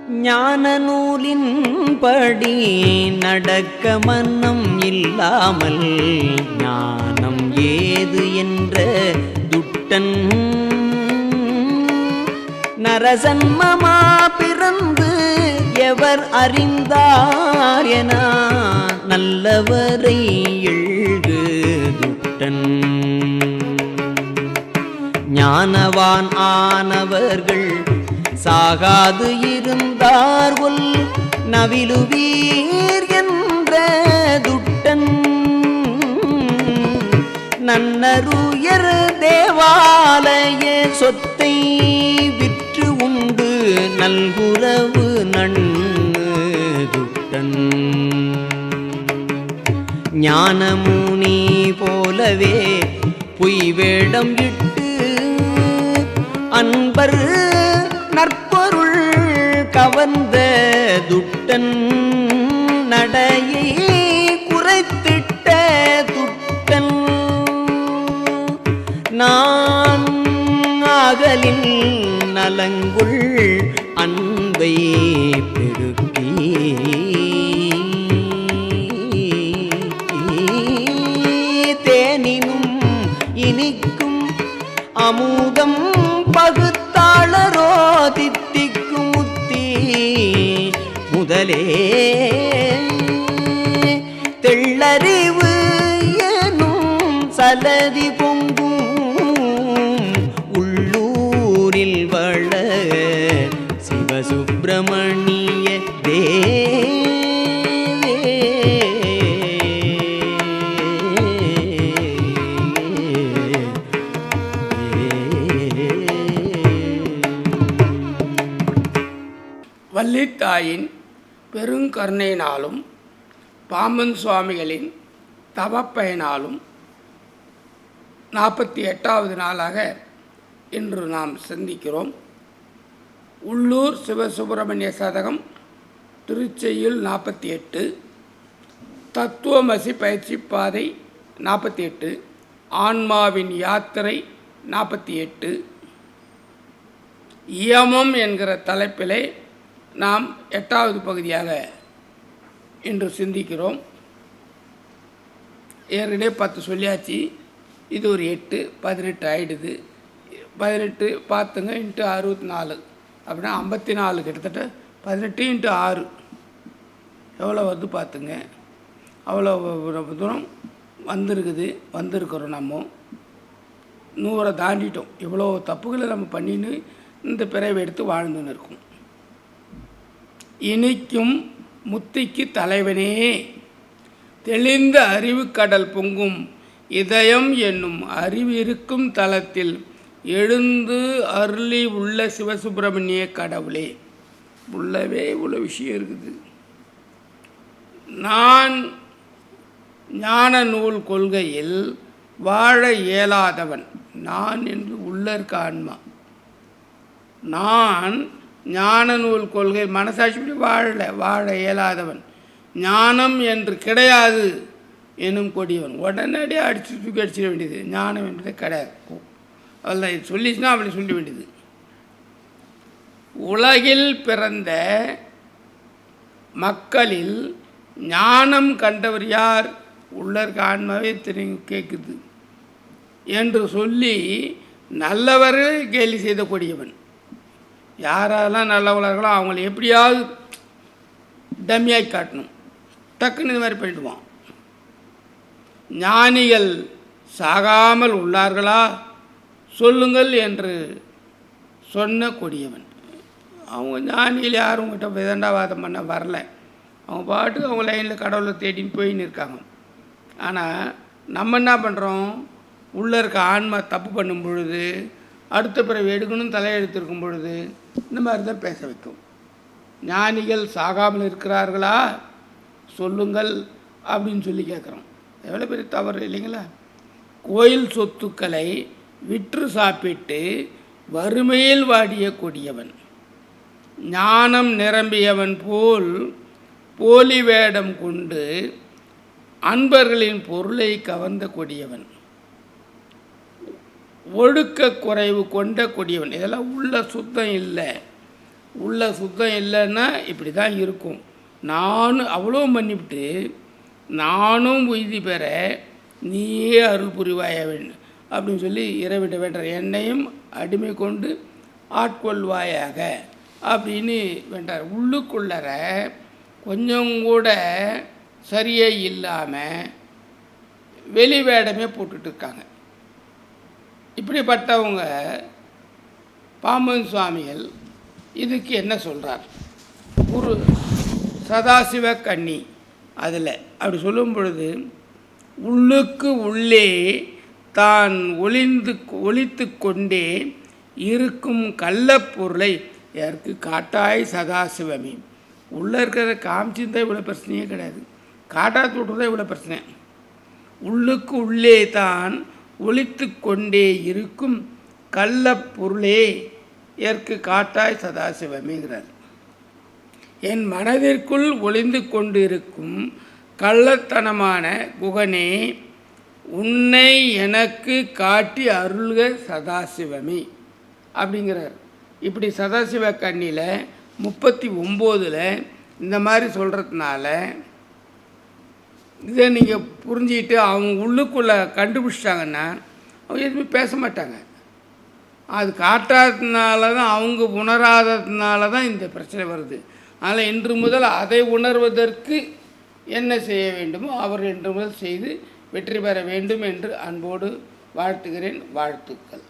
ஞான நூலின்படி நடக்க மன்னம் இல்லாமல் ஞானம் ஏது என்ற துட்டன் நரசன்மமா பிறந்து எவர் அறிந்தார் என நல்லவரை எழுது துட்டன் ஞானவான் ஆனவர்கள் சாகாது இருந்தார்கொல் நவிலுவீர் என்ற துட்டன் நன்னருயர் தேவாலய சொத்தை விற்று உண்டு நல்குரவு நண்ணு துட்டன் ஞானமுனி போலவே பொய் வேடம் இட்டு அன்பர் நற்பொருள் கவர்ந்த துட்டன் நடையை குறைத்திட்ட துட்டன் நான் ஆகலின் நலங்குள் அன்பை பெருக்கி தேனினும் இனிக்கும் அமுதம் பகுத்தாளரோ தித்திக்கும் முத்தி முதலே தெள்ளறிவு எனும் சலதி பொங்கும் உள்ளூரில் வள சிவசுப்பிரமணிய வள்ளித்தாயின் பெருங்கருணையினாலும் பாம்பன் சுவாமிகளின் தவப்பயனாலும் 48வது நாளாக இன்று நாம் சிந்திக்கிறோம். உள்ளூர் சிவசுப்பிரமணிய சதகம் திருச்செய்யுள் 48, தத்துவமசி பயிற்சி பாதை 48, ஆன்மாவின் யாத்திரை 48, இயமம் என்கிற தலைப்பிலே நாம் 8வது பகுதியாக இன்று சிந்திக்கிறோம். ஏற்கனவே 10 சொல்லியாச்சு. இது ஒரு 8, 18 ஆகிடுது. 18 பார்த்துங்க இன்ட்டு 64 அப்படின்னா 54, கிட்டத்தட்ட 18 × 6 எவ்வளோ வருது பார்த்துங்க. அவ்வளோ தூரம் வந்திருக்கிறோம். நம்ம 100 தாண்டிட்டோம். இவ்வளோ தப்புகளை நம்ம பண்ணின்னு இந்த பிறவை எடுத்து வாழ்ந்துன்னு இருக்கும். இனிக்கும் முத்திக்கு தலைவனே, தெளிந்த அறிவு கடல் பொங்கும் இதயம் என்னும் அறிவு இருக்கும் தலத்தில் எழுந்து அருளி உள்ள சிவசுப்பிரமணிய கடவுளே. உள்ளவே இவ்வளோ விஷயம் இருக்குது. நான் ஞான நூல் கொள்கையில் வாழ இயலாதவன். நான் என்று உள்ள இருக்க ஆன்மா. நான் ஞான நூல் கொள்கை மனசாட்சிப்படி வாழ இயலாதவன். ஞானம் என்று கிடையாது எனும் கொடியவன். உடனடியாக தூக்கி அடிச்சிட வேண்டியது. ஞானம் என்பதே கிடையாது. அதில் இது சொல்லிச்சுன்னா அப்படி சொல்ல வேண்டியது. உலகில் பிறந்த மக்களில் ஞானம் கண்டவர் யார்? உள்ள இருக்க ஆன்மாவே தெரியும் கேட்குது என்று சொல்லி நல்லவர்கள் கேலி செய்த கொடியவன். யாரெல்லாம் நல்லவர்களோ அவங்கள எப்படியாவது டம்மியாய் காட்டணும். டக்குன்னு இது மாதிரி பண்ணிடுவான். ஞானிகள் சாகாமல் உள்ளார்களா சொல்லுங்கள் என்று சொன்ன கொடியவன். அவங்க ஞானிகள் யாரும் உங்கள்கிட்ட விதண்டாவாதம் பண்ண வரல. அவங்க பாட்டுக்கு அவங்க லைனில் கடவுளை தேடின்னு போயின்னு இருக்காங்க. ஆனால் நம்ம என்ன பண்ணுறோம்? உள்ளே இருக்க ஆன்மா தப்பு பண்ணும் பொழுது, அடுத்த பிறகு எடுக்கணும் தலையெடுத்திருக்கும் பொழுது இந்த மாதிரி தான் பேச வைக்கும். ஞானிகள் சாகாமல் இருக்கிறார்களா சொல்லுங்கள் அப்படின்னு சொல்லி கேட்குறோம். எவ்வளோ பெரிய தவறு இல்லைங்களா? கோயில் சொத்துக்களை விற்று சாப்பிட்டு வறுமையில் வாடிய கொடியவன். ஞானம் நிரம்பியவன் போல் போலி வேடம் கொண்டு அன்பர்களின் பொருளை கவர்ந்த கொடியவன். ஒழுக்க குறைவு கொண்ட கொடியவன். இதெல்லாம் உள்ள சுத்தம் இல்லை. உள்ள சுத்தம் இல்லைன்னா இப்படி தான் இருக்கும். நானும் அவ்வளோ பண்ணிவிட்டு நானும் உய்தி பெற நீயே அருள் புரிவாய வேண்டும் அப்படின்னு சொல்லி இறைவிட்ட வேண்டார். என்னையும் அடிமை கொண்டு ஆட்கொள்வாயாக அப்படின்னு வேண்டார். உள்ளுக்குள்ளற கொஞ்சம் கூட சரியே இல்லாமல் வெளி வேடமே போட்டுட்டு இருக்காங்க. இப்படிப்பட்டவங்க பாம்பன் சுவாமிகள் இதுக்கு என்ன சொல்கிறார்? ஒரு சதாசிவ கன்னி அதில் அப்படி சொல்லும் பொழுது, உள்ளுக்கு உள்ளே தான் ஒளித்து கொண்டே இருக்கும் கள்ளப்பொருளை யாருக்கு காட்டாய் சதாசிவமே. உள்ளே இருக்கிறத காமிச்சிருந்தால் இவ்வளோ பிரச்சனையே கிடையாது, காட்டாத்து விட்டுறதா இவ்வளோ பிரச்சனை. உள்ளுக்கு உள்ளே தான் ஒளித்து கொண்டே இருக்கும் கள்ளப்பொருளே ஏற்கு காட்டாய் சதாசிவமேங்கிறார். என் மனதிற்குள் ஒளிந்து கொண்டிருக்கும் கள்ளத்தனமான குகனே, உன்னை எனக்கு காட்டி அருள்க சதாசிவமே அப்படிங்கிறார். இப்படி சதாசிவ கண்ணியில் 39 இந்த மாதிரி சொல்கிறதுனால இதை நீங்கள் புரிஞ்சிக்கிட்டு அவங்க உள்ளுக்குள்ளே கண்டுபிடிச்சிட்டாங்கன்னா அவங்க எதுவுமே பேச மாட்டாங்க. அது காட்டாததுனால தான், அவங்க உணராததுனால தான் இந்த பிரச்சனை வருது. அதனால் இன்று முதல் அதை உணர்வதற்கு என்ன செய்ய வேண்டுமோ அவர் இன்று முதல் செய்து வெற்றி பெற வேண்டும் என்று அன்போடு வாழ்த்துகிறேன். வாழ்த்துக்கள்.